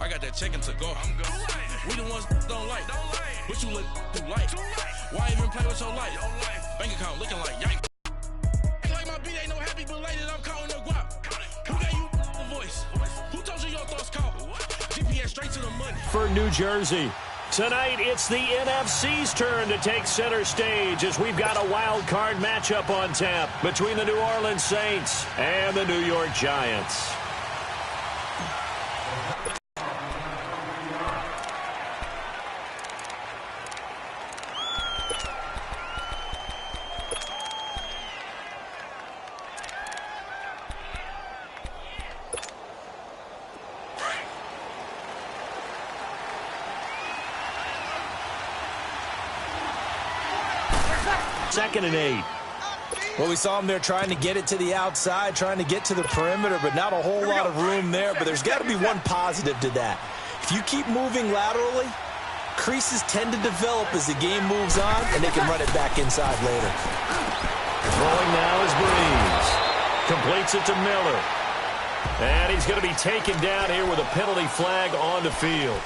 I got that chicken to go. I'm going. We the ones don't like. But you look too light. Why even play with your life? Bank account looking like yikes. Like my beat ain't no happy belated. I'm counting the guap. Who gave you the voice? Who told you your thoughts count? GPS straight to the money. For New Jersey. Tonight, it's the NFC's turn to take center stage as we've got a wild card matchup on tap between the New Orleans Saints and the New York Giants. Second and 8. Well, we saw him there trying to get it to the outside, trying to get to the perimeter, but not a whole lot of room there. But there's got to be one positive to that. If you keep moving laterally, creases tend to develop as the game moves on, and they can run it back inside later. Throwing now is Breeze. Completes it to Miller. And he's going to be taken down here with a penalty flag on the field.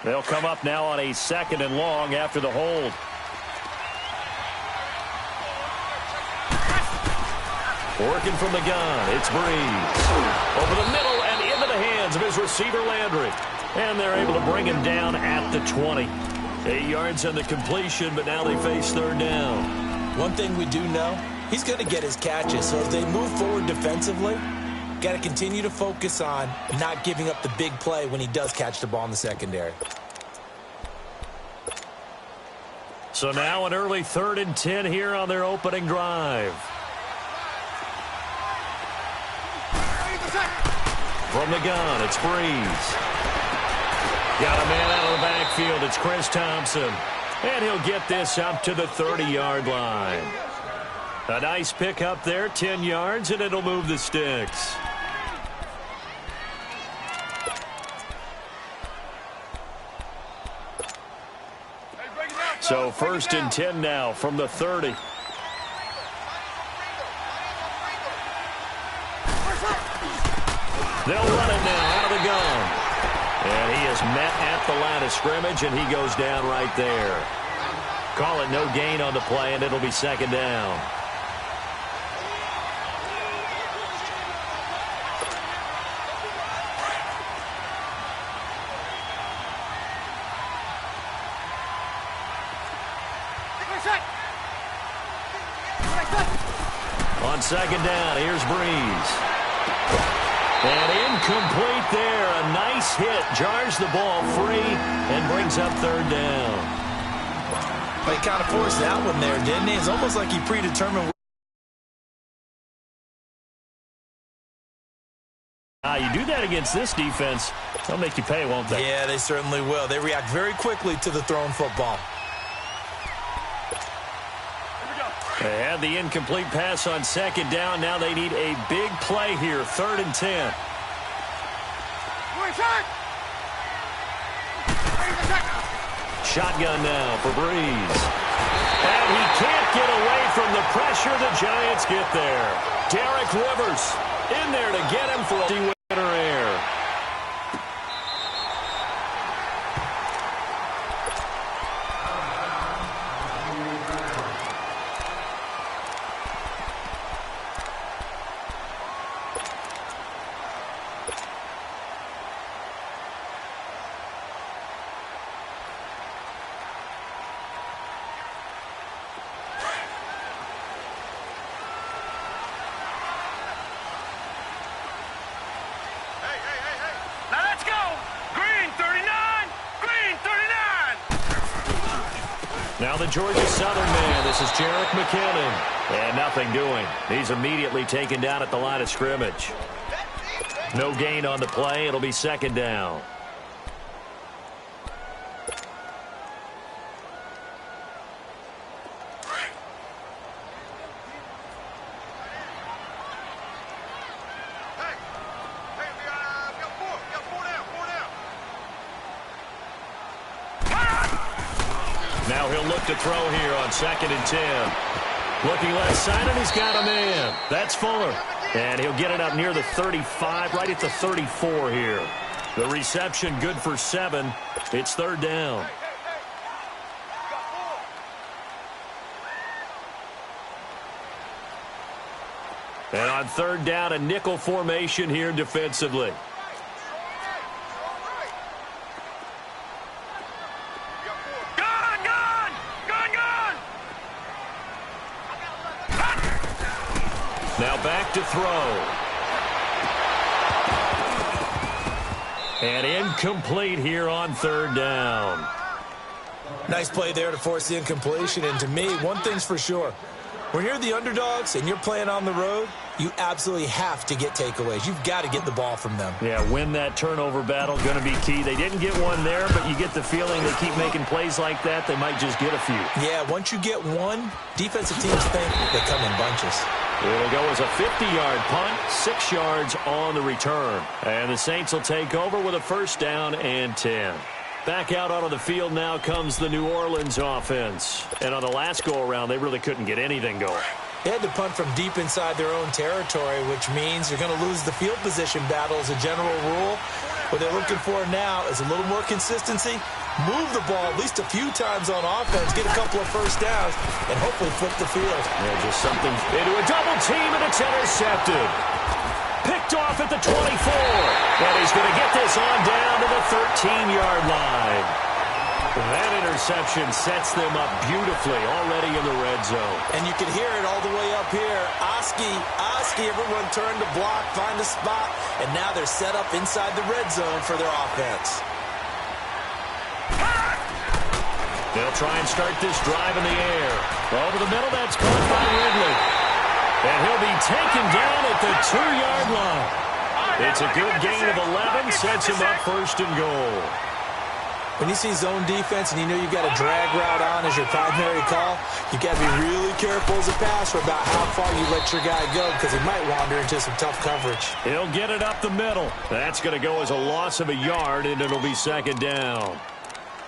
They'll come up now on a 2nd and long after the hold. Working from the gun, it's Breeze. Over the middle and into the hands of his receiver, Landry. And they're able to bring him down at the 20. 8 yards on the completion, but now they face 3rd down. One thing we do know, he's going to get his catches. So as they move forward defensively, got to continue to focus on not giving up the big play when he does catch the ball in the secondary. So now an early 3rd and 10 here on their opening drive. From the gun, it's Breeze. Got a man out of the backfield. It's Chris Thompson. And he'll get this up to the 30-yard line. A nice pick up there, 10 yards, and it'll move the sticks. So 1st and 10 now from the 30. They'll run it now out of the gun. And he is met at the line of scrimmage, and he goes down right there. Call it no gain on the play, and it'll be 2nd down. On 2nd down, here's Breeze. And incomplete there. A nice hit. Jars the ball free and brings up 3rd down. But he kind of forced that one there, didn't he? It's almost like he predetermined. You do that against this defense, they'll make you pay, won't they? Yeah, they certainly will. They react very quickly to the thrown football. They had the incomplete pass on 2nd down. Now they need a big play here. 3rd and 10. Shotgun now for Breeze. And he can't get away from the pressure. The Giants get there. Derek Rivers in there to get him for a winner air. Now the Georgia Southern man, this is Jerick McKinnon. And nothing doing. He's immediately taken down at the line of scrimmage. No gain on the play. It'll be 2nd down. Now he'll look to throw here on 2nd and 10. Looking left side, and he's got a man. That's Fuller. And he'll get it up near the 35, right at the 34 here. The reception good for 7. It's 3rd down. And on 3rd down, a nickel formation here defensively. Now back to throw. And incomplete here on 3rd down. Nice play there to force the incompletion. And to me, one thing's for sure. When you're the underdogs and you're playing on the road, you absolutely have to get takeaways. You've got to get the ball from them. Yeah, win that turnover battle, going to be key. They didn't get one there, but you get the feeling they keep making plays like that, they might just get a few. Yeah, once you get one, defensive teams think they come in bunches. It'll go as a 50-yard punt, 6 yards on the return. And the Saints will take over with a 1st down and 10. Back out onto the field now comes the New Orleans offense. And on the last go-around, they really couldn't get anything going. They had to punt from deep inside their own territory, which means you're going to lose the field position battle as a general rule. What they're looking for now is a little more consistency, move the ball at least a few times on offense, get a couple of 1st downs, and hopefully flip the field. Yeah, just something into a double team, and it's intercepted. Picked off at the 24. And he's going to get this on down to the 13-yard line. That interception sets them up beautifully already in the red zone. And you can hear it all the way up here. Oski, everyone turned to block, find a spot, and now they're set up inside the red zone for their offense. They'll try and start this drive in the air. Over the middle, that's caught by Ridley. And he'll be taken down at the 2-yard line. It's a good gain of 11, sets him up 1st and goal. When you see zone defense and you know you've got a drag route on as your primary call, you got to be really careful as a passer about how far you let your guy go because he might wander into some tough coverage. He'll get it up the middle. That's going to go as a loss of a yard, and it'll be 2nd down.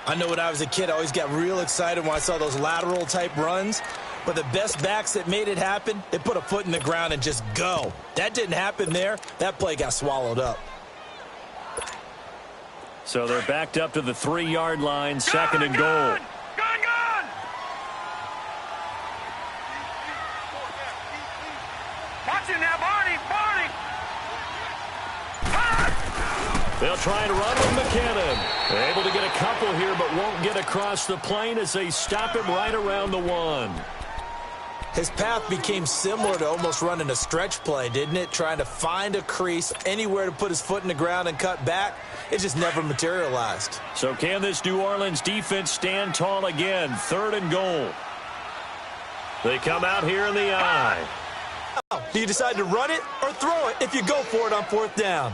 I know when I was a kid, I always got real excited when I saw those lateral-type runs. But the best backs that made it happen, they put a foot in the ground and just go. That didn't happen there. That play got swallowed up. So they're backed up to the 3-yard line, 2nd and goal. Watch it now, Barney. They'll try and run with McKinnon. Able to get a couple here, but won't get across the plane as they stop him right around the 1. His path became similar to almost running a stretch play, didn't it? Trying to find a crease, anywhere to put his foot in the ground and cut back. It just never materialized. So can this New Orleans defense stand tall again? 3rd and goal. They come out here in the eye. Do you decide to run it or throw it if you go for it on 4th down?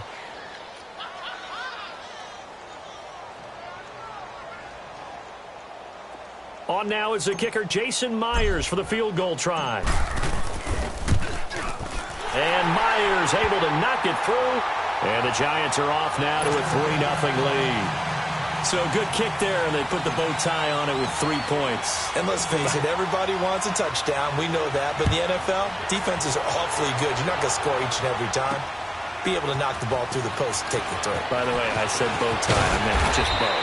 On now is the kicker, Jason Myers, for the field goal try. And Myers able to knock it through. And the Giants are off now to a 3-0 lead. So good kick there, and they put the bow tie on it with 3 points. And let's face it, everybody wants a touchdown. We know that. But in the NFL, defenses are awfully good. You're not going to score each and every time. Be able to knock the ball through the post and take the throw. By the way, I said bow tie. I meant just bow.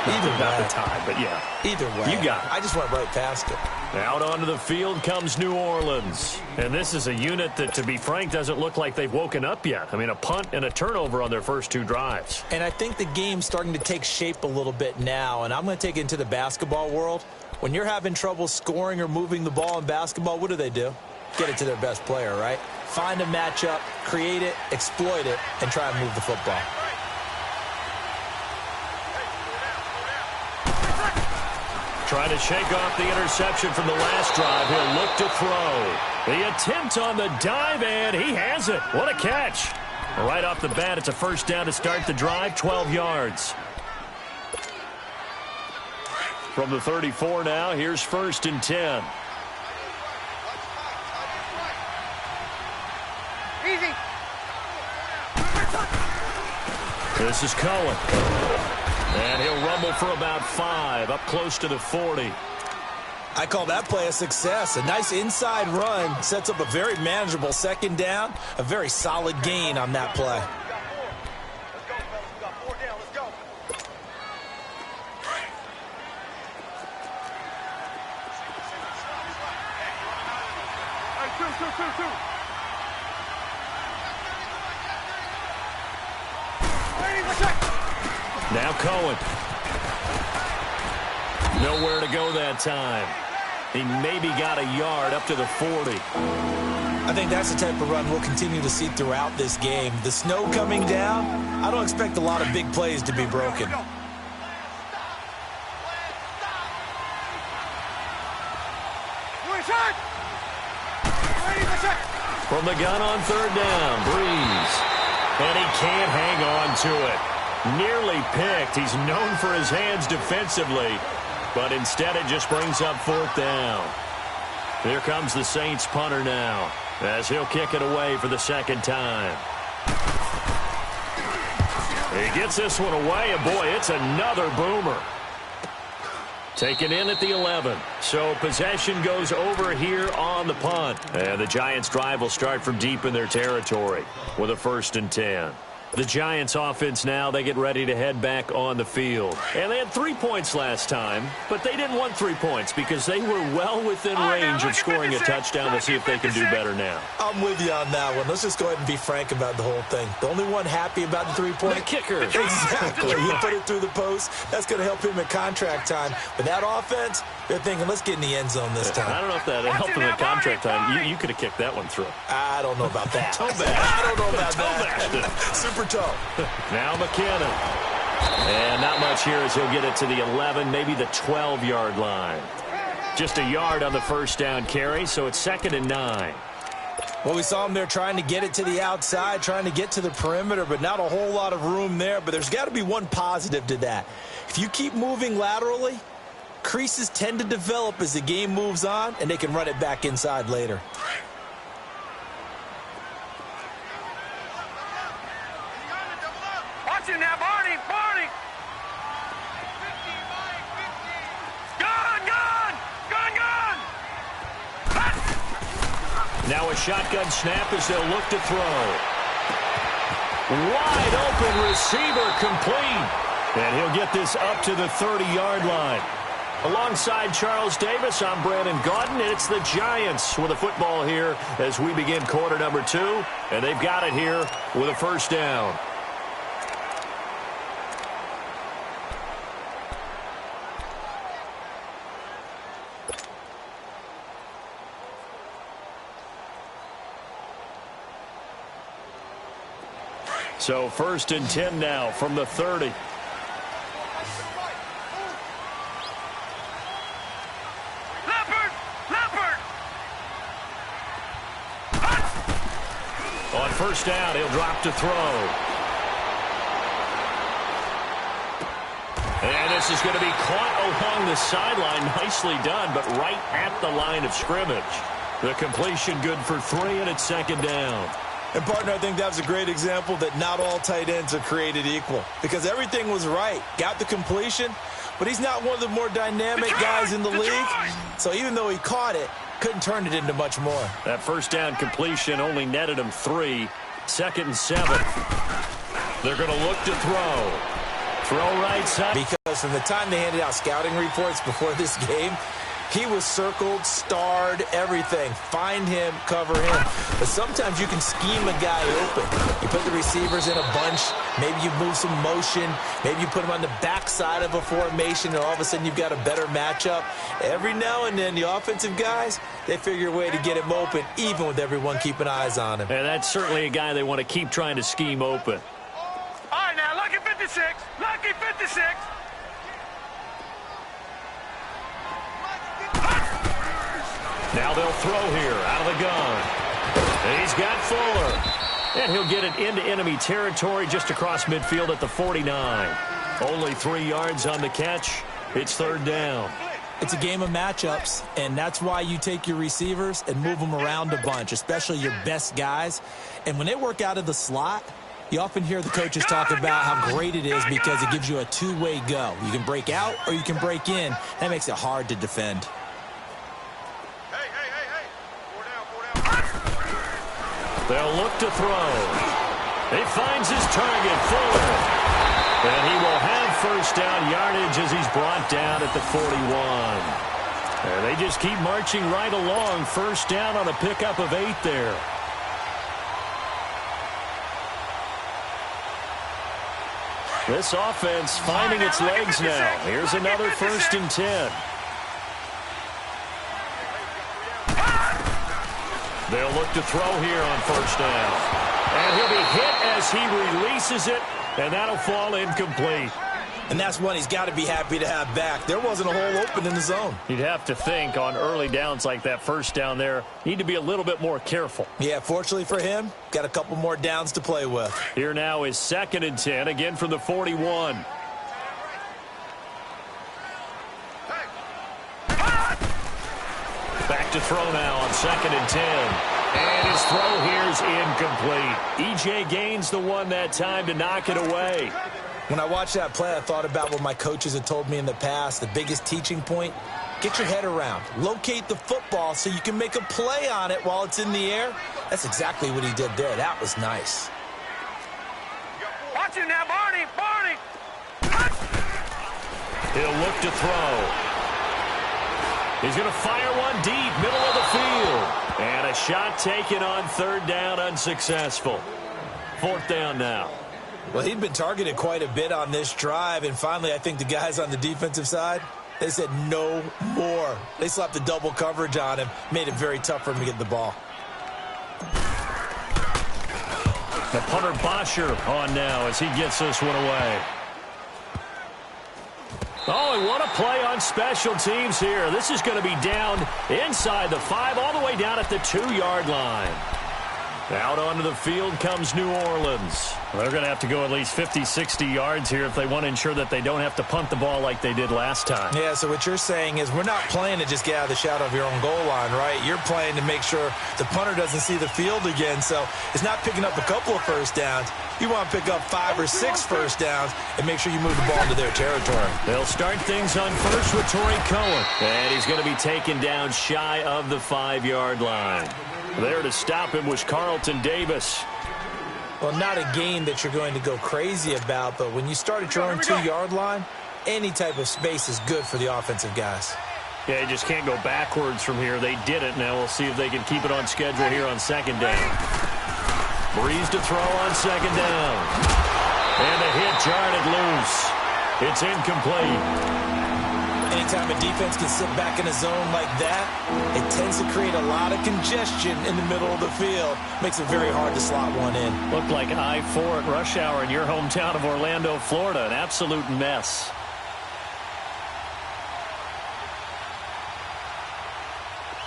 Not the tie, but yeah. Either way. You got it. I just went right past it. Out onto the field comes New Orleans. And this is a unit that, to be frank, doesn't look like they've woken up yet. I mean, a punt and a turnover on their first 2 drives. And I think the game's starting to take shape a little bit now. And I'm going to take it into the basketball world. When you're having trouble scoring or moving the ball in basketball, what do? Get it to their best player, right? Find a matchup, create it, exploit it, and try and move the football. Trying to shake off the interception from the last drive. He'll look to throw. The attempt on the dive, and he has it. What a catch. Right off the bat, it's a 1st down to start the drive, 12 yards. From the 34 now, here's 1st and 10. Easy. This is Cohen. And he'll rumble for about 5, up close to the 40. I call that play a success. A nice inside run sets up a very manageable second down, a very solid gain on that play. Now Cohen. Nowhere to go that time. He maybe got a yard up to the 40. I think that's the type of run we'll continue to see throughout this game. The snow coming down, I don't expect a lot of big plays to be broken. From the gun on third down, Breeze. And he can't hang on to it. Nearly picked. He's known for his hands defensively, but instead it just brings up fourth down. Here comes the Saints punter now, as he'll kick it away for the second time. He gets this one away, and boy, it's another boomer. Taken in at the 11. So possession goes over here on the punt. And the Giants' drive will start from deep in their territory with a 1st and 10. The Giants offense now, they get ready to head back on the field. And they had 3 points last time, but they didn't want 3 points because they were well within range of scoring a touchdown. To see if they can do better now. I'm with you on that one. Let's just go ahead and be frank about the whole thing. The only one happy about the 3-point? The kicker. Exactly. He put it through the post. That's going to help him at contract time. But that offense, they're thinking, let's get in the end zone this time. I don't know if that helped him at contract time. You could have kicked that one through. I don't know about that. Toe bash. I don't know about that. Super toe. Now McKinnon. And not much here as he'll get it to the 11, maybe the 12-yard line. Just a yard on the first down carry, so it's 2nd and 9. Well, we saw him there trying to get it to the outside, trying to get to the perimeter, but not a whole lot of room there. But there's got to be one positive to that. If you keep moving laterally, creases tend to develop as the game moves on, and they can run it back inside later. Watch it now, Barney! Barney! Gone! Now a shotgun snap as they'll look to throw. Wide open receiver complete. And he'll get this up to the 30-yard line. Alongside Charles Davis, I'm Brandon Gaudin, and it's the Giants with a football here as we begin quarter number 2. And they've got it here with a 1st down. So 1st and 10 now from the 30. Leopard! On 1st down, he'll drop to throw. And this is going to be caught along the sideline. Nicely done, but right at the line of scrimmage. The completion good for 3, and it's 2nd down. And, partner, I think that was a great example that not all tight ends are created equal. Because everything was right. Got the completion, but he's not one of the more dynamic guys in the league. So even though he caught it, couldn't turn it into much more. That 1st down completion only netted him 3. 2nd and 7. They're going to look to throw. Throw right side. Because from the time they handed out scouting reports before this game, he was circled, starred, everything. Find him, cover him. But sometimes you can scheme a guy open. You put the receivers in a bunch. Maybe you move some motion. Maybe you put him on the backside of a formation, and all of a sudden you've got a better matchup. Every now and then, the offensive guys, they figure a way to get him open, even with everyone keeping eyes on him. And that's certainly a guy they want to keep trying to scheme open. All right, now, lucky 56. Lucky 56. Now they'll throw here out of the gun. And he's got Fuller. And he'll get it into enemy territory just across midfield at the 49. Only 3 yards on the catch. It's 3rd down. It's a game of matchups, and that's why you take your receivers and move them around a bunch, especially your best guys. And when they work out of the slot, You often hear the coaches talk about how great it is because it gives you a two-way go. You can break out or you can break in. That makes it hard to defend. Hey. 4 down. They'll look to throw. He finds his target, Fuller. And he will have first down yardage as he's brought down at the 41. And they just keep marching right along. First down on a pickup of 8 there. This offense finding its legs now. Here's another 1st and 10. They'll look to throw here on first down. And he'll be hit as he releases it, and that'll fall incomplete. And that's one he's got to be happy to have back. There wasn't a hole open in the zone. You'd have to think on early downs like that first down there, need to be a little bit more careful. Yeah, fortunately for him, got a couple more downs to play with. Here now is 2nd and 10, again from the 41. Back to throw now on 2nd and 10. And his throw here is incomplete. E.J. Gaines the one that time to knock it away. When I watched that play, I thought about what my coaches had told me in the past. The biggest teaching point, get your head around. Locate the football so you can make a play on it while it's in the air. That's exactly what he did there. That was nice. Watch him now, Barney. He'll look to throw. He's going to fire one deep, middle of the field. And a shot taken on 3rd down, unsuccessful. 4th down now. Well, he'd been targeted quite a bit on this drive, and finally I think the guys on the defensive side, they said no more. They slapped the double coverage on him, made it very tough for him to get the ball. The punter Bosher on now as he gets this one away. Oh, and what a play on special teams here. This is going to be down inside the 5, all the way down at the 2-yard line. Out onto the field comes New Orleans. They're going to have to go at least 50, 60 yards here if they want to ensure that they don't have to punt the ball like they did last time. Yeah, so what you're saying is we're not playing to just get out of the shadow of your own goal line, right? You're playing to make sure the punter doesn't see the field again. So it's not picking up a couple of first downs. You want to pick up 5 or 6 first downs and make sure you move the ball into their territory. They'll start things on first with Torrey Cohen. And he's going to be taken down shy of the 5-yard line. There to stop him was Carlton Davis. Well, not a game that you're going to go crazy about, but when you start at your own 2-yard line, any type of space is good for the offensive guys. Yeah, you just can't go backwards from here. They did it. Now we'll see if they can keep it on schedule here on 2nd down. Breeze to throw on 2nd down. And the hit jarred it loose. It's incomplete. Anytime a defense can sit back in a zone like that, it tends to create a lot of congestion in the middle of the field. Makes it very hard to slot one in. Looked like I-4 at rush hour in your hometown of Orlando, Florida. An absolute mess.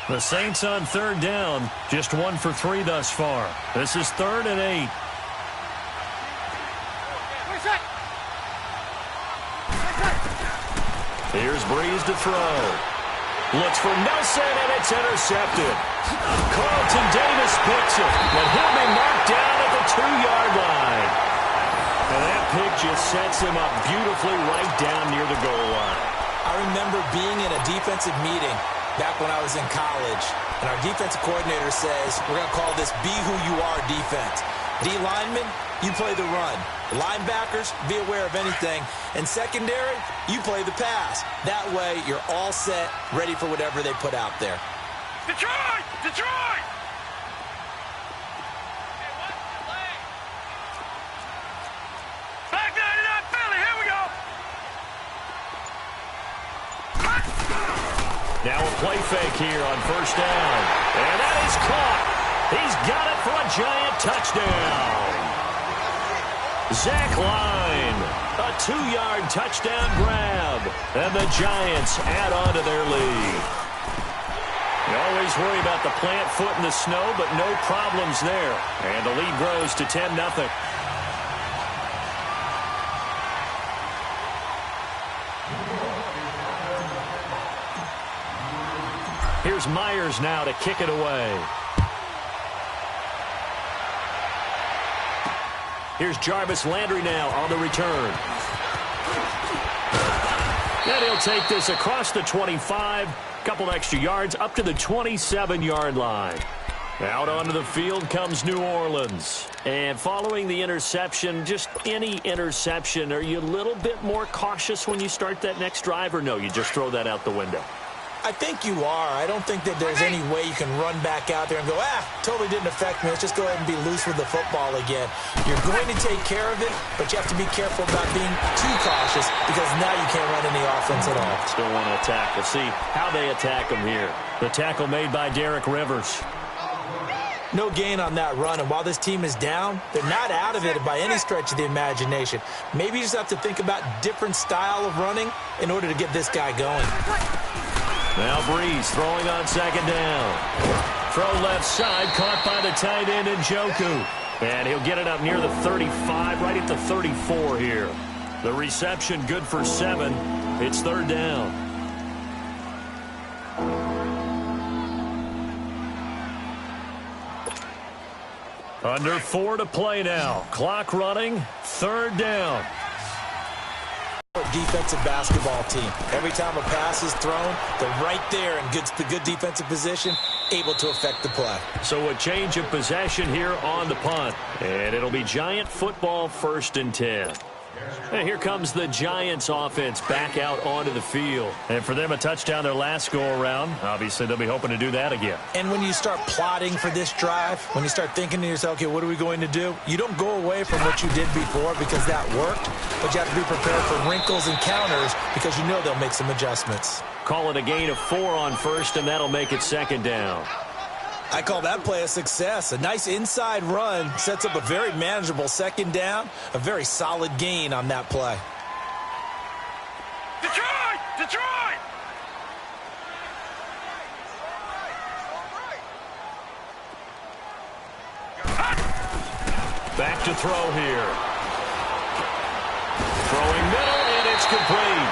The Saints on 3rd down, just 1 for 3 thus far. This is 3rd and 8. Here's Breeze to throw. Looks for Nelson, and it's intercepted. Carlton Davis picks it, but he'll be knocked down at the 2-yard line. And that pick just sets him up beautifully right down near the goal line. I remember being in a defensive meeting back when I was in college, and our defensive coordinator says, we're going to call this Be Who You Are defense. D linemen, you play the run. Linebackers, be aware of anything. And secondary, you play the pass. That way, you're all set, ready for whatever they put out there. Detroit! Detroit! Back 99 Philly, here we go! Now a play fake here on 1st down. And that is caught. He's got it for a giant touchdown. Zach Line, a 2-yard touchdown grab. And the Giants add on to their lead. You always worry about the plant foot in the snow, but no problems there. And the lead grows to 10-0. Here's Myers now to kick it away. Here's Jarvis Landry now on the return. And he'll take this across the 25, couple extra yards up to the 27-yard line. Out onto the field comes New Orleans. And following the interception, just any interception, are you a little bit more cautious when you start that next drive, or no, you just throw that out the window? I think you are. I don't think that there's any way you can run back out there and go, totally didn't affect me. Let's just go ahead and be loose with the football again. You're going to take care of it, but you have to be careful about being too cautious because now you can't run any offense at all. Still want to attack. We'll see how they attack him here. The tackle made by Derek Rivers. No gain on that run, and while this team is down, they're not out of it by any stretch of the imagination. Maybe you just have to think about different style of running in order to get this guy going. Now Breeze throwing on second down. Throw left side, caught by the tight end Njoku. And he'll get it up near the 35, right at the 34 here. The reception good for 7. It's third down. Under 4 to play now. Clock running. Third down. Defensive basketball team. Every time a pass is thrown, they're right there in good defensive position, able to affect the play. So a change of possession here on the punt. And it'll be Giant football, 1st and 10. And here comes the Giants offense back out onto the field. And for them, a touchdown their last go-around. Obviously, they'll be hoping to do that again. And when you start plotting for this drive, when you start thinking to yourself, okay, what are we going to do? You don't go away from what you did before because that worked, but you have to be prepared for wrinkles and counters because you know they'll make some adjustments. Call it a gain of 4 on 1st, and that'll make it 2nd down. I call that play a success. A nice inside run sets up a very manageable 2nd down, a very solid gain on that play. Detroit! Detroit! Back to throw here. Throwing middle, and it's complete.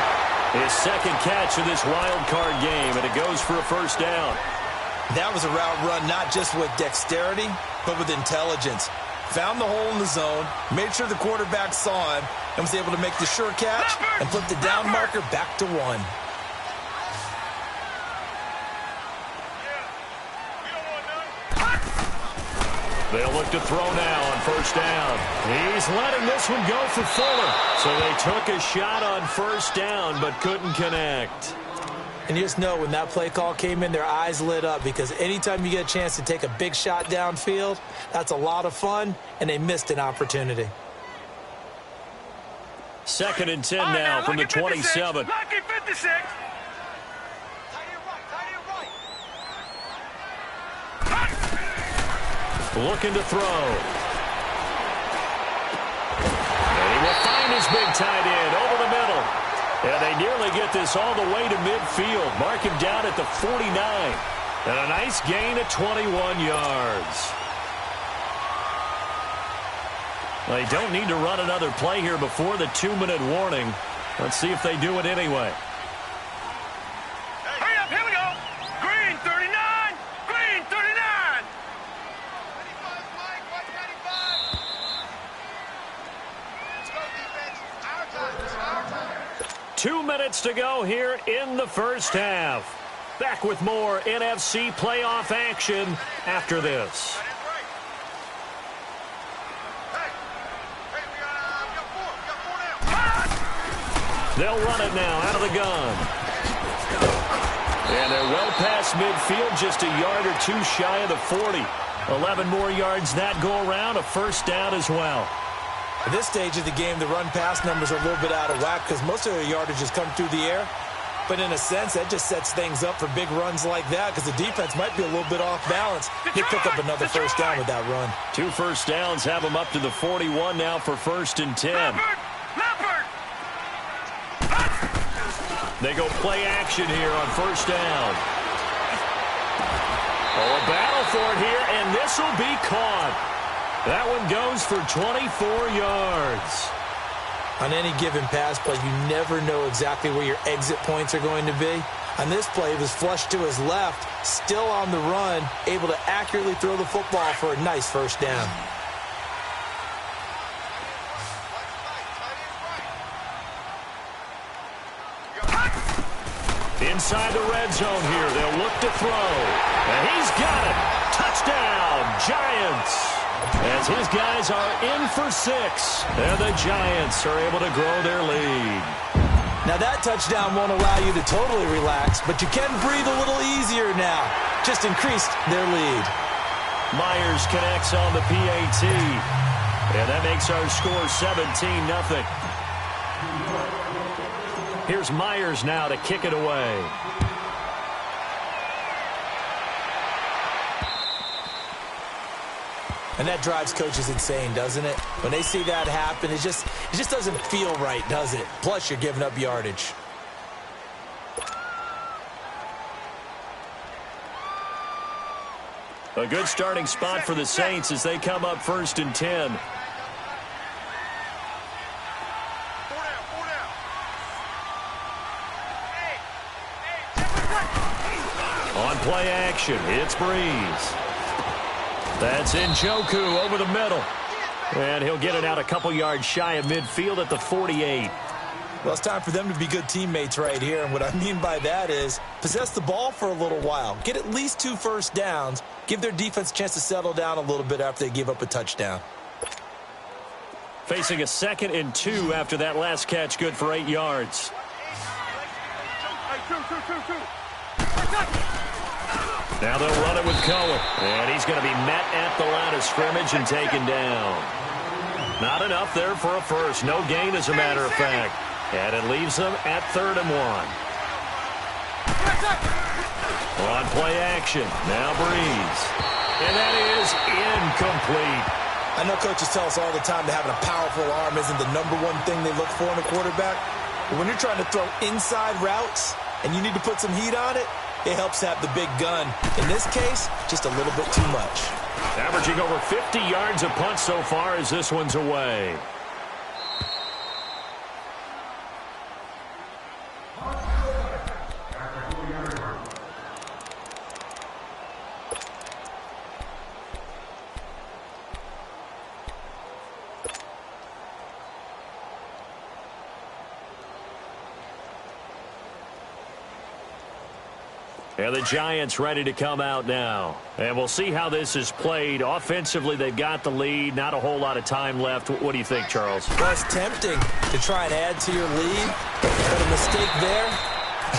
His 2nd catch of this wild card game, and it goes for a 1st down. That was a route run not just with dexterity, but with intelligence. Found the hole in the zone, made sure the quarterback saw him, and was able to make the sure catch and flip the down marker back to 1. They'll look to throw now on 1st down. He's letting this one go for Fuller. So they took a shot on 1st down, but couldn't connect. And you just know when that play call came in, their eyes lit up because anytime you get a chance to take a big shot downfield, that's a lot of fun, and they missed an opportunity. 2nd and 10 now from the 27. Lucky 56. Looking to throw. And he will find his big tight end over the middle. And they nearly get this all the way to midfield. Mark him down at the 49. And a nice gain of 21 yards. They don't need to run another play here before the 2-minute warning. Let's see if they do it anyway. Hurry up, here we go. Green 39. Green 39. 2 minutes to go here in the 1st half. Back with more NFC playoff action after this. They'll run it now out of the gun. And they're well past midfield, just a yard or 2 shy of the 40. 11 more yards that go around, a 1st down as well. At this stage of the game, the run-pass numbers are a little bit out of whack because most of their yardage has come through the air. But in a sense, that just sets things up for big runs like that because the defense might be a little bit off balance. They pick up another 1st down with that run. 2 1st downs have them up to the 41 now for 1st and 10. They go play action here on 1st down. Oh, a battle for it here, and this will be caught. That one goes for 24 yards. On any given pass play, you never know exactly where your exit points are going to be. On this play, it was flushed to his left, still on the run, able to accurately throw the football for a nice 1st down. Inside the red zone here, they'll look to throw. And he's got it. Touchdown, Giants. As his guys are in for 6. And the Giants are able to grow their lead. Now that touchdown won't allow you to totally relax, but you can breathe a little easier now. Just increased their lead. Myers connects on the PAT. And that makes our score 17-0. Here's Myers now to kick it away. And that drives coaches insane, doesn't it? When they see that happen, it just doesn't feel right, does it? Plus, you're giving up yardage. A good starting spot for the Saints as they come up 1st and 10. On play action, it's Breeze. That's Njoku over the middle. And he'll get it out a couple yards shy of midfield at the 48. Well, it's time for them to be good teammates right here. And what I mean by that is possess the ball for a little while. Get at least 2 first downs. Give their defense a chance to settle down a little bit after they give up a touchdown. Facing a 2nd and 2 after that last catch, good for 8 yards. Now they'll run it with Cohen. And he's going to be met at the line of scrimmage and taken down. Not enough there for a first. No gain, as a matter of fact. And it leaves them at 3rd and 1. On play action. Now Breeze. And that is incomplete. I know coaches tell us all the time that having a powerful arm isn't the #1 thing they look for in a quarterback. But when you're trying to throw inside routes and you need to put some heat on it, it helps have the big gun. In this case, just a little bit too much. Averaging over 50 yards a punt so far as this one's away. And the Giants ready to come out now. And we'll see how this is played. Offensively, they've got the lead. Not a whole lot of time left. What do you think, Charles? Well, it's tempting to try and add to your lead. But a mistake there,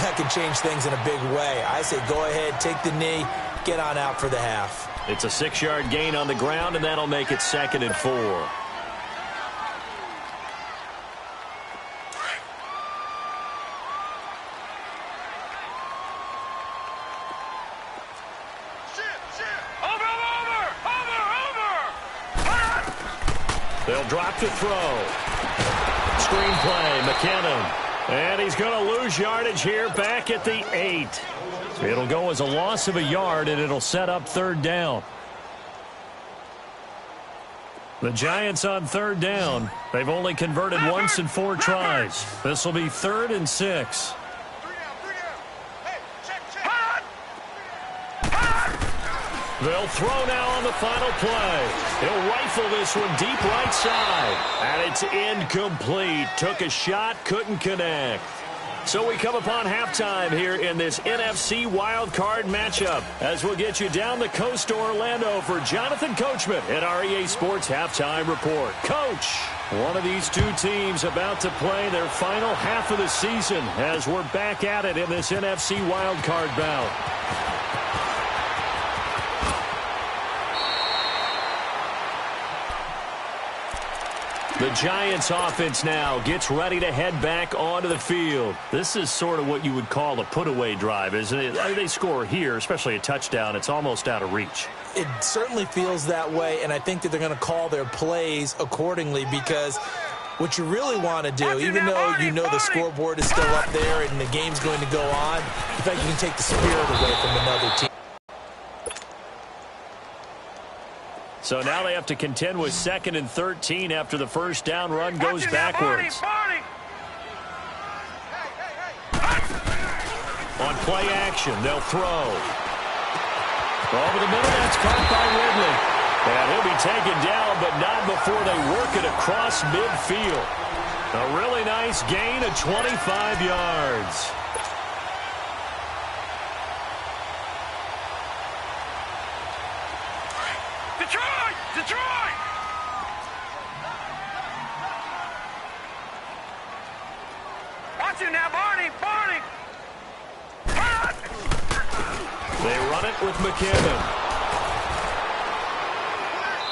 that could change things in a big way. I say go ahead, take the knee, get on out for the half. It's a 6-yard gain on the ground, and that'll make it 2nd and 4. They'll drop to throw. Screen play, McKinnon. And he's going to lose yardage here back at the 8. It'll go as a loss of a yard, and it'll set up 3rd down. The Giants on 3rd down. They've only converted once in 4 tries. This will be 3rd and 6. They'll throw now on the final play. He'll rifle this one deep right side. And it's incomplete. Took a shot, couldn't connect. So we come upon halftime here in this NFC Wildcard matchup as we'll get you down the coast to Orlando for Jonathan Coachman at our EA Sports Halftime Report. Coach, one of these two teams about to play their final half of the season as we're back at it in this NFC Wildcard bout. The Giants offense now gets ready to head back onto the field. This is sort of what you would call a put-away drive, isn't it? I mean, they score here, especially a touchdown. It's almost out of reach. It certainly feels that way, and I think that they're going to call their plays accordingly because what you really want to do, even though you know the scoreboard is still up there and the game's going to go on, in fact, you can take the spirit away from another team. So now they have to contend with 2nd and 13 after the first down run goes backwards. On play action, they'll throw. Over the middle, that's caught by Ridley. And he'll be taken down, but not before they work it across midfield. A really nice gain of 25 yards. Watch it now, Barney! Barney! They run it with McKinnon.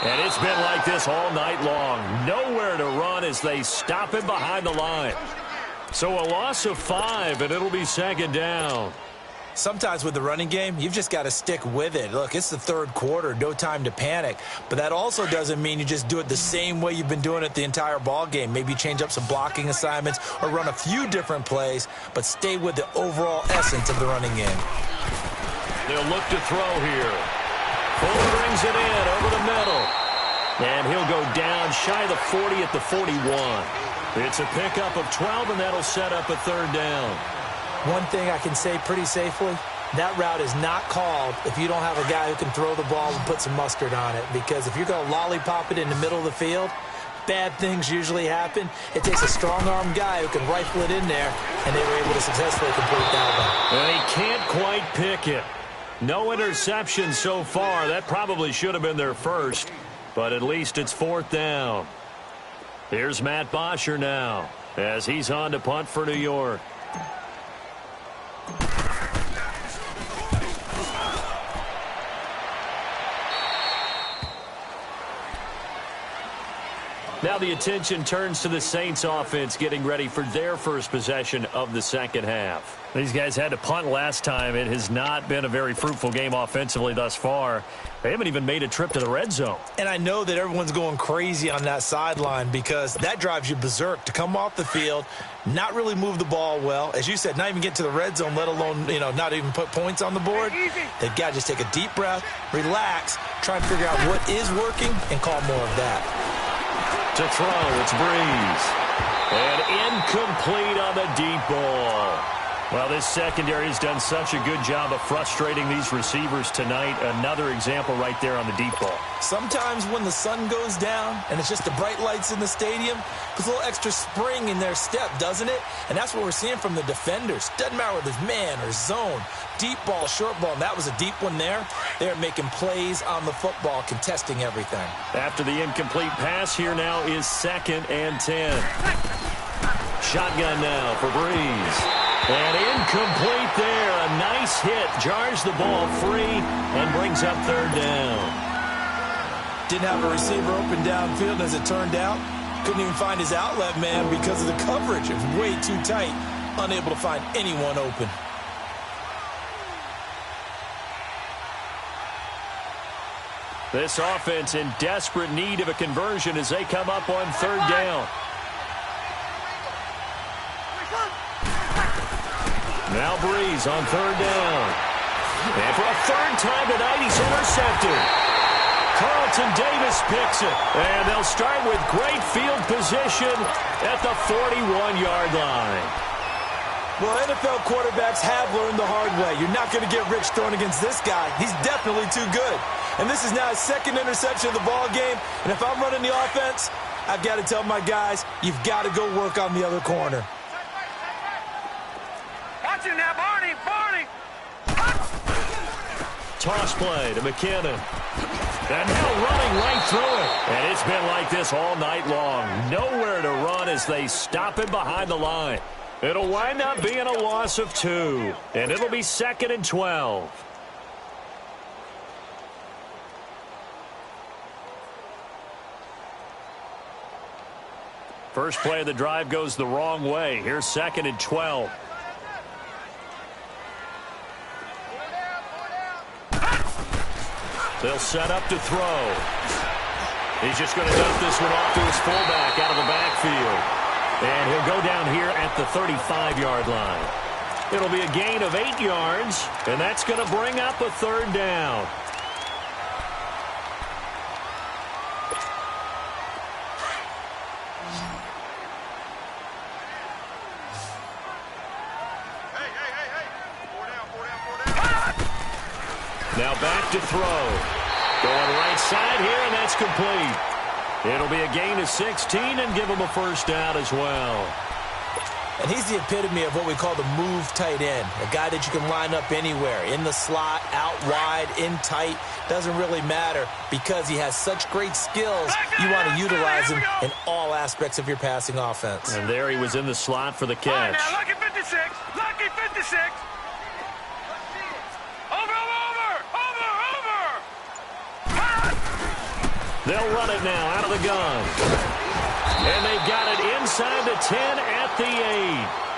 And it's been like this all night long. Nowhere to run as they stop him behind the line. So a loss of 5, and it'll be second down. Sometimes with the running game, you've just got to stick with it. Look, it's the third quarter, no time to panic. But that also doesn't mean you just do it the same way you've been doing it the entire ball game. Maybe change up some blocking assignments or run a few different plays, but stay with the overall essence of the running game. They'll look to throw here. Fuller brings it in over the middle. And he'll go down shy of the 40 at the 41. It's a pickup of 12, and that'll set up a third down. One thing I can say pretty safely, that route is not called if you don't have a guy who can throw the ball and put some mustard on it. Because if you're going to lollipop it in the middle of the field, bad things usually happen. It takes a strong-arm guy who can rifle it in there, and they were able to successfully complete that one. And he can't quite pick it. No interception so far. That probably should have been their first, but at least it's fourth down. Here's Matt Bosher now as he's on to punt for New York. Now the attention turns to the Saints offense getting ready for their first possession of the second half. These guys had to punt last time. It has not been a very fruitful game offensively thus far. They haven't even made a trip to the red zone. And I know that everyone's going crazy on that sideline because that drives you berserk to come off the field, not really move the ball well. As you said, not even get to the red zone, let alone, not even put points on the board. They've got to just take a deep breath, relax, try and figure out what is working, and call more of that. To throw, it's Breeze. And incomplete on the deep ball. Well, this secondary has done such a good job of frustrating these receivers tonight. Another example right there on the deep ball. Sometimes when the sun goes down and it's just the bright lights in the stadium, puts a little extra spring in their step, doesn't it? And that's what we're seeing from the defenders. Doesn't matter whether it's man or zone, deep ball, short ball, and that was a deep one there. They're making plays on the football, contesting everything. After the incomplete pass, here now is 2nd and 10. Shotgun now for Breeze. And incomplete there. A nice hit. Jars the ball free and brings up third down. Didn't have a receiver open downfield, as it turned out. Couldn't even find his outlet man because of the coverage. It was way too tight. Unable to find anyone open. This offense in desperate need of a conversion as they come up on third down. Now Breeze on third down. And for a third time tonight, he's intercepted. Carlton Davis picks it. And they'll start with great field position at the 41-yard line. Well, NFL quarterbacks have learned the hard way. You're not going to get rich throwing against this guy. He's definitely too good. And this is now his second interception of the ball game. And if I'm running the offense, I've got to tell my guys, you've got to go work on the other corner. Watch it now, Barney! Barney! Toss play to McKinnon. And now running right through it. And it's been like this all night long. Nowhere to run as they stop him behind the line. It'll wind up being a loss of 2. And it'll be 2nd and 12. First play of the drive goes the wrong way. Here's 2nd and 12. They'll set up to throw. He's just going to dump this one off to his fullback out of the backfield. And he'll go down here at the 35-yard line. It'll be a gain of 8 yards, and that's going to bring up a third down. Now back to throw. Going right side here, and that's complete. It'll be a gain of 16 and give him a first down as well. And he's the epitome of what we call the move tight end. A guy that you can line up anywhere. In the slot, out wide, in tight. Doesn't really matter because he has such great skills. You want to utilize him in all aspects of your passing offense. And there he was in the slot for the catch. They'll run it now out of the gun. And they've got it inside the 10 at the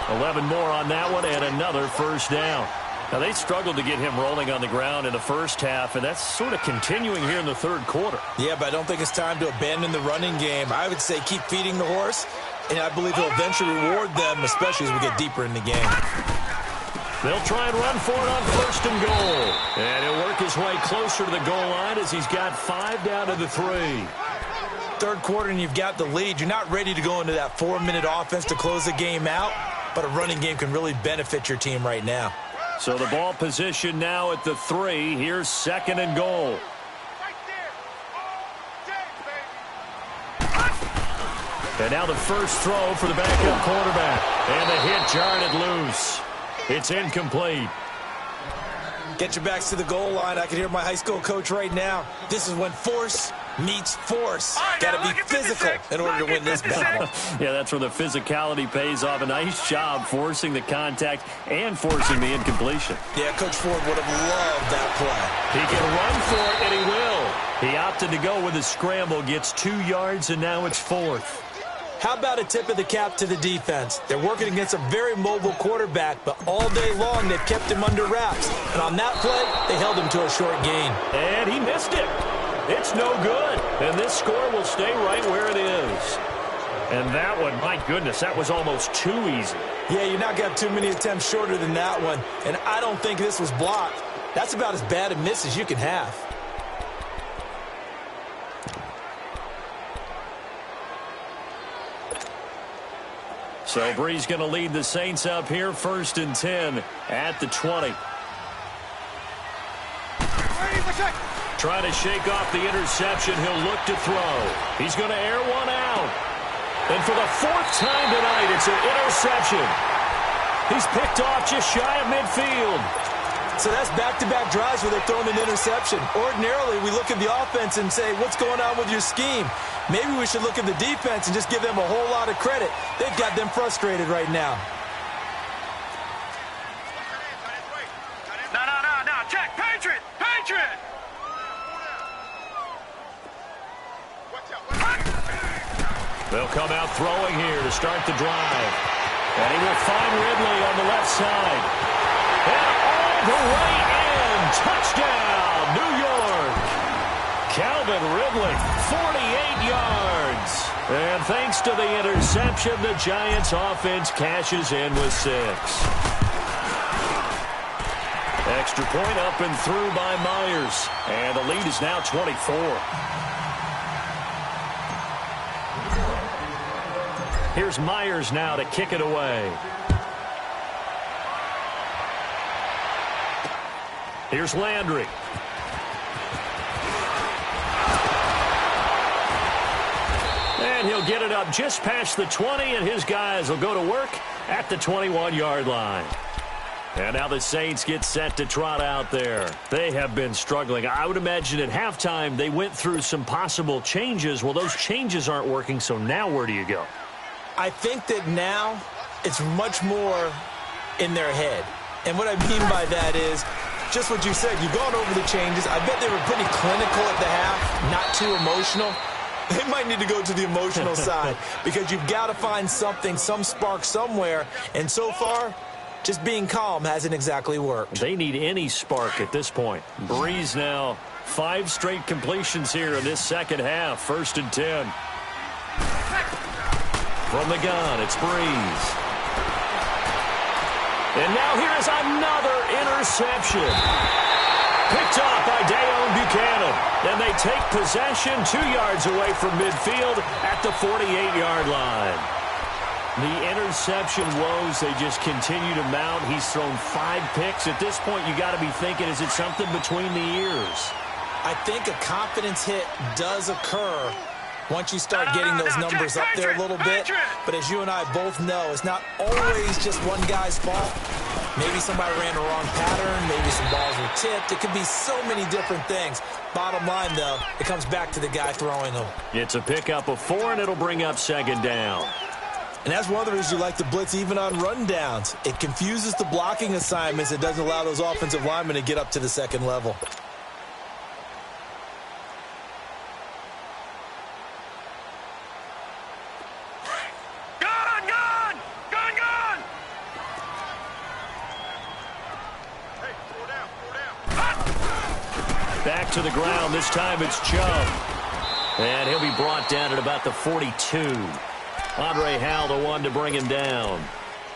8. 11 more on that one and another first down. Now, they struggled to get him rolling on the ground in the first half, and that's sort of continuing here in the third quarter. Yeah, but I don't think it's time to abandon the running game. I would say keep feeding the horse, and I believe he'll eventually reward them, especially as we get deeper in the game. They'll try and run for it on first and goal. And he'll work his way closer to the goal line as he's got 5 down to the 3. Third quarter and you've got the lead. You're not ready to go into that 4-minute offense to close the game out, but a running game can really benefit your team right now. So the ball position now at the 3. Here's second and goal. And now the first throw for the backup quarterback. And the hit jarred it loose. It's incomplete. Get your backs to the goal line. I can hear my high school coach right now. This is when force meets force. Got to be physical in order to win this battle. Yeah, that's where the physicality pays off. A nice job forcing the contact and forcing the incompletion. Yeah, Coach Ford would have loved that play. He can run for it, and he will. He opted to go with a scramble, gets 2 yards, and now it's 4th. How about a tip of the cap to the defense? They're working against a very mobile quarterback, but all day long they've kept him under wraps. And on that play, they held him to a short gain. And he missed it. It's no good. And this score will stay right where it is. And that one, my goodness, that was almost too easy. Yeah, you're not got too many attempts shorter than that one. And I don't think this was blocked. That's about as bad a miss as you can have. So Bree's going to lead the Saints up here, 1st and 10 at the 20. Trying to shake off the interception. He'll look to throw. He's going to air one out. And for the 4th time tonight, it's an interception. He's picked off just shy of midfield. So that's back-to-back drives where they're throwing an interception. Ordinarily, we look at the offense and say, what's going on with your scheme? Maybe we should look at the defense and just give them a whole lot of credit. They've got them frustrated right now. No. Check. Patriot. They'll come out throwing here to start the drive. And he will find Ridley on the left side. And all the way in. Touchdown, New York. Calvin Ridley, 48 yards. And thanks to the interception, the Giants offense cashes in with 6. Extra point up and through by Myers. And the lead is now 24. Here's Myers now to kick it away. Here's Landry. And he'll get it up just past the 20, and his guys will go to work at the 21-yard line. And now the Saints get set to trot out there. They have been struggling. I would imagine at halftime they went through some possible changes. Well, those changes aren't working, so now where do you go? I think that now it's much more in their head. And what I mean by that is just what you said. You've gone over the changes. I bet they were pretty clinical at the half, not too emotional. They might need to go to the emotional side because you've got to find something, some spark somewhere. And so far, just being calm hasn't exactly worked. They need any spark at this point. Breeze now, 5 straight completions here in this second half. 1st and 10. From the gun, it's Breeze. And now here's another interception. Picked off by Dayon Buchanan. And they take possession 2 yards away from midfield at the 48-yard line. The interception woes, they just continue to mount. He's thrown 5 picks. At this point, you got to be thinking, is it something between the ears? I think a confidence hit does occur once you start getting those numbers up there a little bit. But as you and I both know, it's not always just one guy's fault. Maybe somebody ran the wrong pattern. Maybe some balls were tipped. It could be so many different things. Bottom line, though, it comes back to the guy throwing them. It's a pickup of 4, and it'll bring up 2nd down. And that's one of the reasons you like to blitz even on rundowns. It confuses the blocking assignments. It doesn't allow those offensive linemen to get up to the second level. to the ground. This time it's Chubb. And he'll be brought down at about the 42. Andre Howell, the one to bring him down.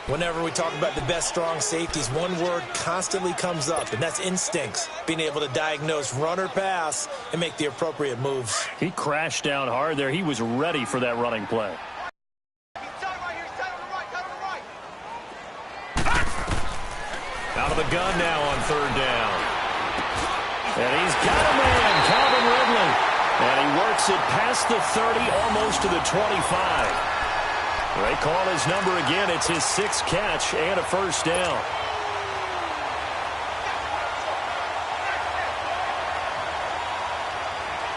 Whenever we talk about the best strong safeties, one word constantly comes up, and that's instincts. Being able to diagnose run or pass and make the appropriate moves. He crashed down hard there. He was ready for that running play. Out of the gun now on third down. And he's got a man, Calvin Ridley. And he works it past the 30, almost to the 25. They call his number again. It's his 6th catch and a first down.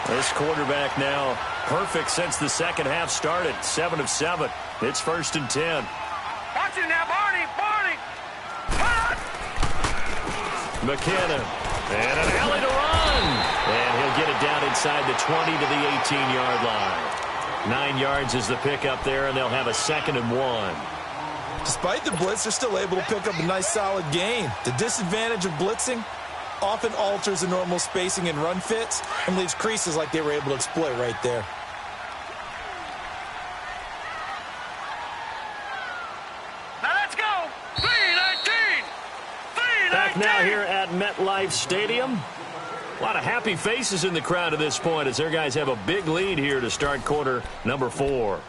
This quarterback now perfect since the second half started. 7 of 7. It's 1st and 10. Watch it now, Barney! Barney! McKinnon. And an alley to run. And he'll get it down inside the 20 to the 18-yard line. 9 yards is the pickup there, and they'll have a 2nd and 1. Despite the blitz, they're still able to pick up a nice, solid gain. The disadvantage of blitzing often alters the normal spacing and run fits and leaves creases like they were able to exploit right there. Now let's go! 3-19! 3-19! Back now here at MetLife Stadium. A lot of happy faces in the crowd at this point as their guys have a big lead here to start quarter number 4.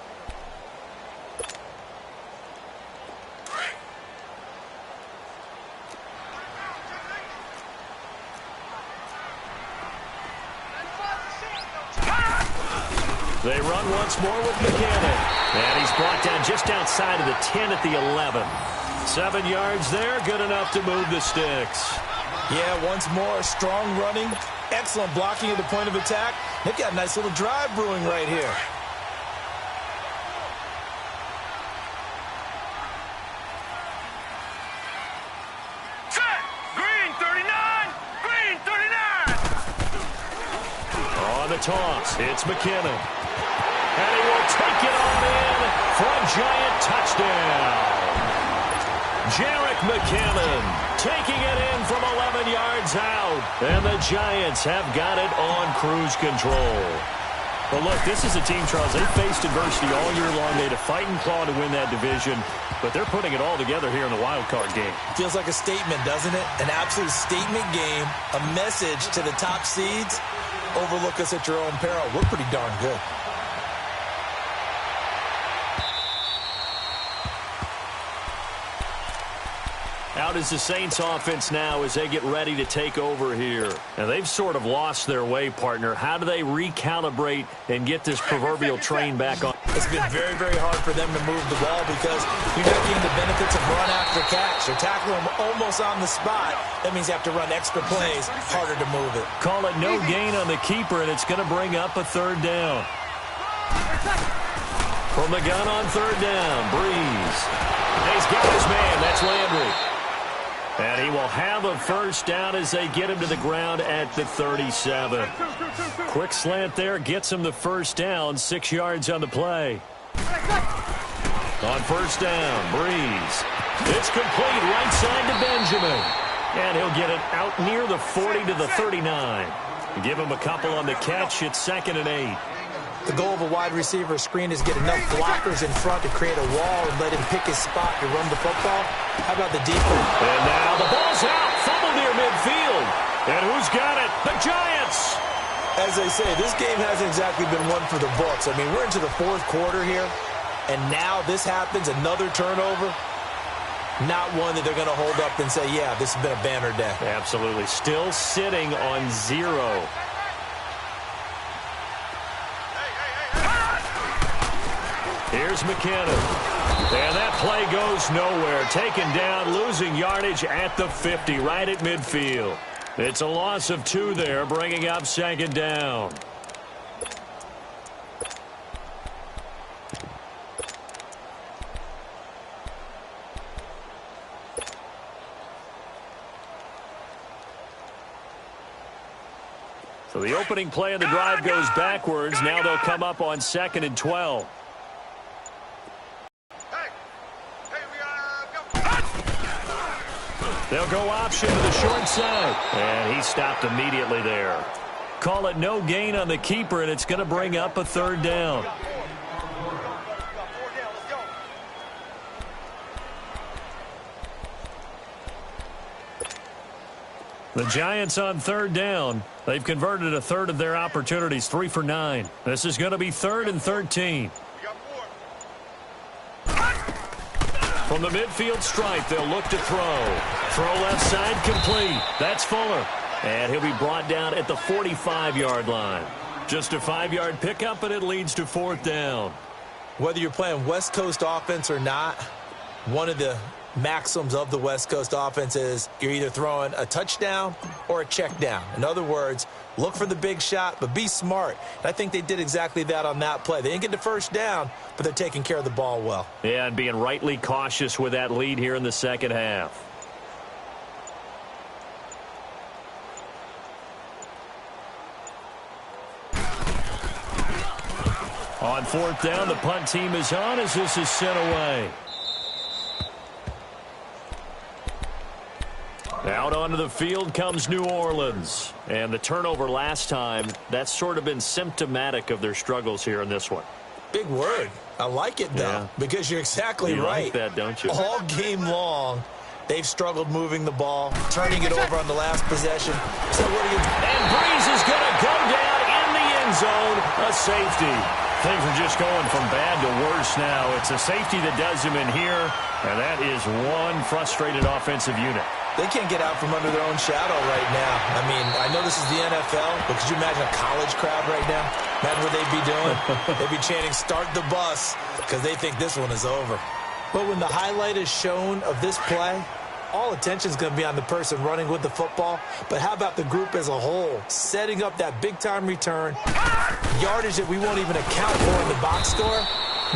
They run once more with McKinnon. And he's brought down just outside of the 10 at the 11. 7 yards there, good enough to move the sticks. Yeah, once more, strong running, excellent blocking at the point of attack. They've got a nice little drive brewing right here. Set! Green 39! Green 39! On the toss, it's McKinnon. And he will take it on in for a giant touchdown. Jerick McKinnon taking it in from 11 yards out. And the Giants have got it on cruise control. Well, look, this is a team, Charles. They faced adversity all year long. They had to fight and claw to win that division. But they're putting it all together here in the Wildcard game. Feels like a statement, doesn't it? An absolute statement game. A message to the top seeds. Overlook us at your own peril. We're pretty darn good. Out is the Saints offense now as they get ready to take over here. And they've sort of lost their way, partner. How do they recalibrate and get this proverbial train back on? It's been very, very hard for them to move the ball because you're not getting the benefits of run after catch. They're tackling them almost on the spot. That means you have to run extra plays, harder to move it. Call it no gain on the keeper, and it's going to bring up a third down. From the gun on third down, Breeze. He's got his man. That's Landry. And he will have a first down as they get him to the ground at the 37. Quick slant there, gets him the first down, 6 yards on the play. On first down, Breeze. It's complete right side to Benjamin. And he'll get it out near the 40 to the 39. Give him a couple on the catch. It's 2nd and 8. The goal of a wide receiver screen is get enough blockers in front to create a wall and let him pick his spot to run the football. How about the defense? And now the ball's out. Fumble near midfield. And who's got it? The Giants. As they say, this game hasn't exactly been one for the books. I mean, we're into the 4th quarter here, and now this happens, another turnover. Not one that they're going to hold up and say, yeah, this has been a banner day. Absolutely. Still sitting on 0. Here's McKinnon. And that play goes nowhere. Taken down, losing yardage at the 50, right at midfield. It's a loss of 2 there, bringing up 2nd down. So the opening play of the drive goes backwards. Now they'll come up on 2nd and 12. They'll go option to the short side. And he stopped immediately there. call it no gain on the keeper, and it's going to bring up a third down. The Giants on third down. They've converted a third of their opportunities, 3 for 9. This is going to be 3rd and 13. From the midfield stripe, they'll look to throw. Throw left side, complete. That's Fuller. And he'll be brought down at the 45-yard line. Just a 5-yard pickup, and it leads to 4th down. Whether you're playing West Coast offense or not, one of the maxims of the West Coast offense is you're either throwing a touchdown or a check down. In other words, look for the big shot, but be smart. And I think they did exactly that on that play. They didn't get the first down, but they're taking care of the ball well. Yeah, and being rightly cautious with that lead here in the second half. On 4th down, the punt team is on as this is sent away. Out onto the field comes New Orleans. And the turnover last time, that's sort of been symptomatic of their struggles here in this one. Big word. I like it, though, because you're exactly right. You like that, don't you? All game long, they've struggled moving the ball, turning it over on the last possession. So what do you... And Breeze is going to go down in the end zone. A safety. Things are just going from bad to worse now. It's a safety that does him in here, and that is one frustrated offensive unit. They can't get out from under their own shadow right now. I mean, I know this is the NFL, but could you imagine a college crowd right now? Imagine what they'd be doing. They'd be chanting, "Start the bus," because they think this one is over. But when the highlight is shown of this play, all attention is going to be on the person running with the football. But how about the group as a whole? Setting up that big-time return, yardage that we won't even account for in the box score,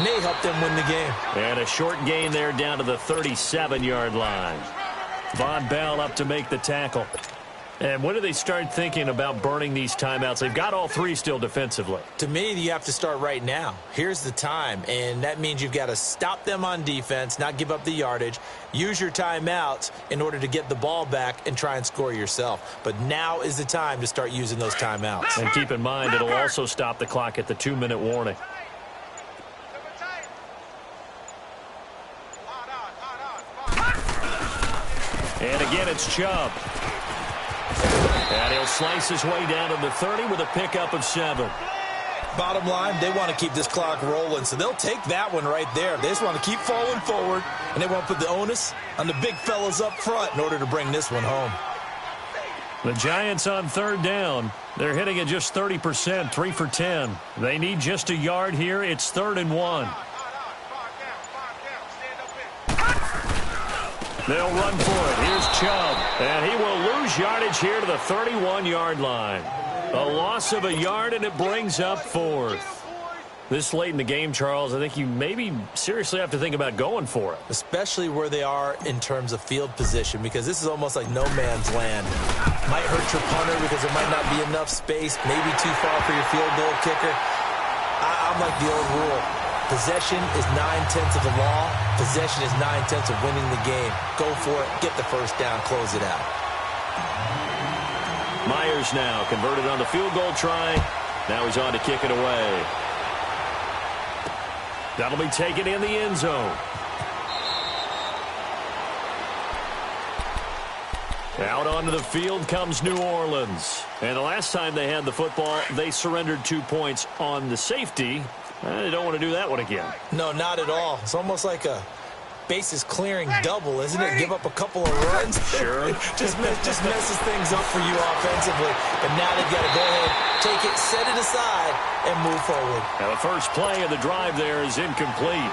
may help them win the game. And a short gain there down to the 37-yard line. Von Bell up to make the tackle. And when do they start thinking about burning these timeouts? They've got all 3 still defensively. To me, you have to start right now. Here's the time, and that means you've got to stop them on defense, not give up the yardage, use your timeouts in order to get the ball back and try and score yourself. But now is the time to start using those timeouts. And keep in mind, it'll also stop the clock at the 2-minute warning. And again, it's Chubb. And he'll slice his way down to the 30 with a pickup of 7. Bottom line, they want to keep this clock rolling, so they'll take that one right there. They just want to keep falling forward, and they want to put the onus on the big fellas up front in order to bring this one home. The Giants on 3rd down. They're hitting at just 30%, 3 for 10. They need just a yard here. It's 3rd and 1. They'll run for it. Here's Chubb. And he will lose yardage here to the 31-yard line. A loss of a yard, and it brings up 4th. This late in the game, Charles, I think you maybe seriously have to think about going for it. Especially where they are in terms of field position, because this is almost like no man's land. Might hurt your punter because there might not be enough space, maybe too far for your field goal kicker. I'm like the old rule. Possession is 9/10 of the law. Possession is 9/10 of winning the game. Go for it. Get the first down. Close it out. Myers now converted on the field goal try. Now he's on to kick it away. That'll be taken in the end zone. Out onto the field comes New Orleans. And the last time they had the football, they surrendered 2 points on the safety. They don't want to do that one again. No, not at all. It's almost like a bases clearing double, isn't it? Give up a couple of runs. Sure. just messes things up for you offensively. But now they've got to go ahead, take it, set it aside, and move forward. Now the first play of the drive there is incomplete.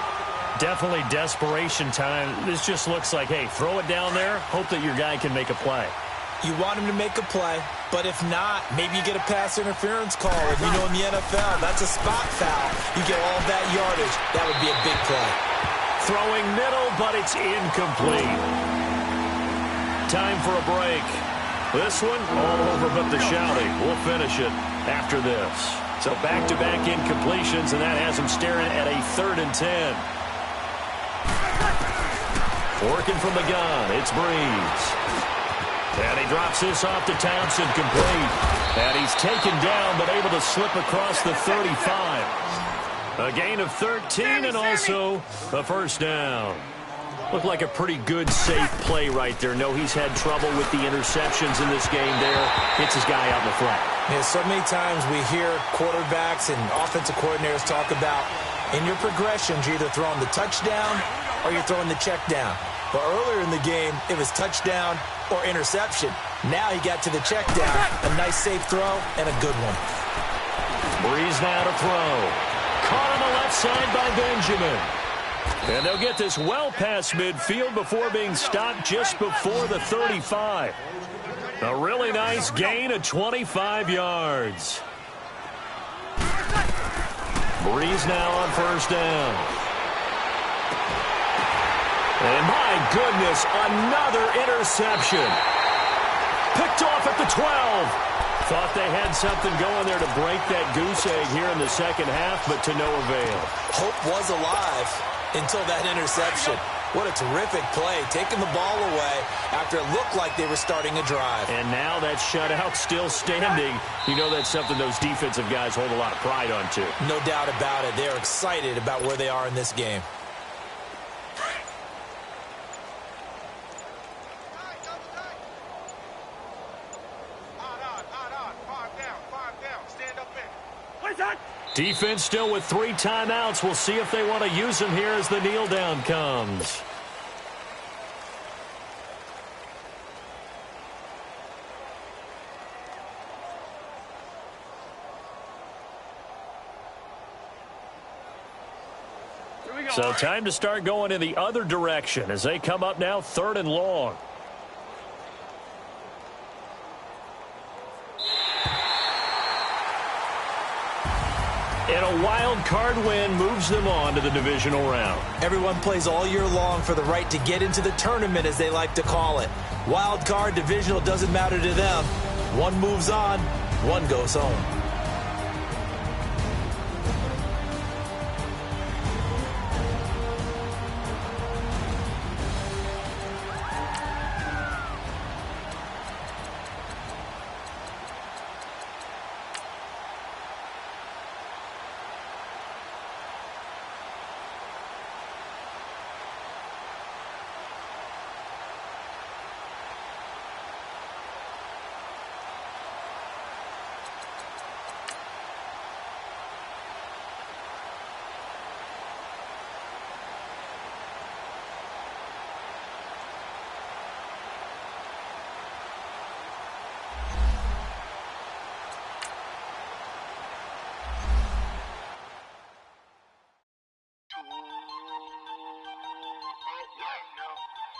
Definitely desperation time. This just looks like, hey, throw it down there, hope that your guy can make a play. You want him to make a play, but if not, maybe you get a pass interference call. If you know in the NFL, that's a spot foul. You get all that yardage. That would be a big play. Throwing middle, but it's incomplete. Time for a break. This one, all over but the shouting. We'll finish it after this. So back-to-back incompletions, and that has him staring at a 3rd and 10. Working from the gun, it's Breeze. And he drops this off to Thompson, complete. And he's taken down, but able to slip across the 35. A gain of 13 and also a first down. Looked like a pretty good, safe play right there. No, he's had trouble with the interceptions in this game there. Gets his guy out in the flat. Yeah, so many times we hear quarterbacks and offensive coordinators talk about in your progressions, you're either throwing the touchdown or you're throwing the check down. But earlier in the game, it was touchdown or interception. Now he got to the check down. A nice safe throw and a good one. Breeze now to throw. Caught on the left side by Benjamin. And they'll get this well past midfield before being stopped just before the 35. A really nice gain of 25 yards. Breeze now on first down. And my goodness, another interception. Picked off at the 12. Thought they had something going there to break that goose egg here in the second half, but to no avail. Hope was alive until that interception. What a terrific play, taking the ball away after it looked like they were starting a drive. And now that shutout still standing. You know that's something those defensive guys hold a lot of pride on, too. No doubt about it. They're excited about where they are in this game. Defense still with 3 timeouts. We'll see if they want to use them here as the kneel down comes. So time to start going in the other direction as they come up now 3rd and long. And a wild card win moves them on to the divisional round. Everyone plays all year long for the right to get into the tournament, as they like to call it. Wild card, divisional, doesn't matter to them. One moves on, one goes home.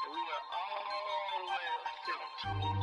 We are all the way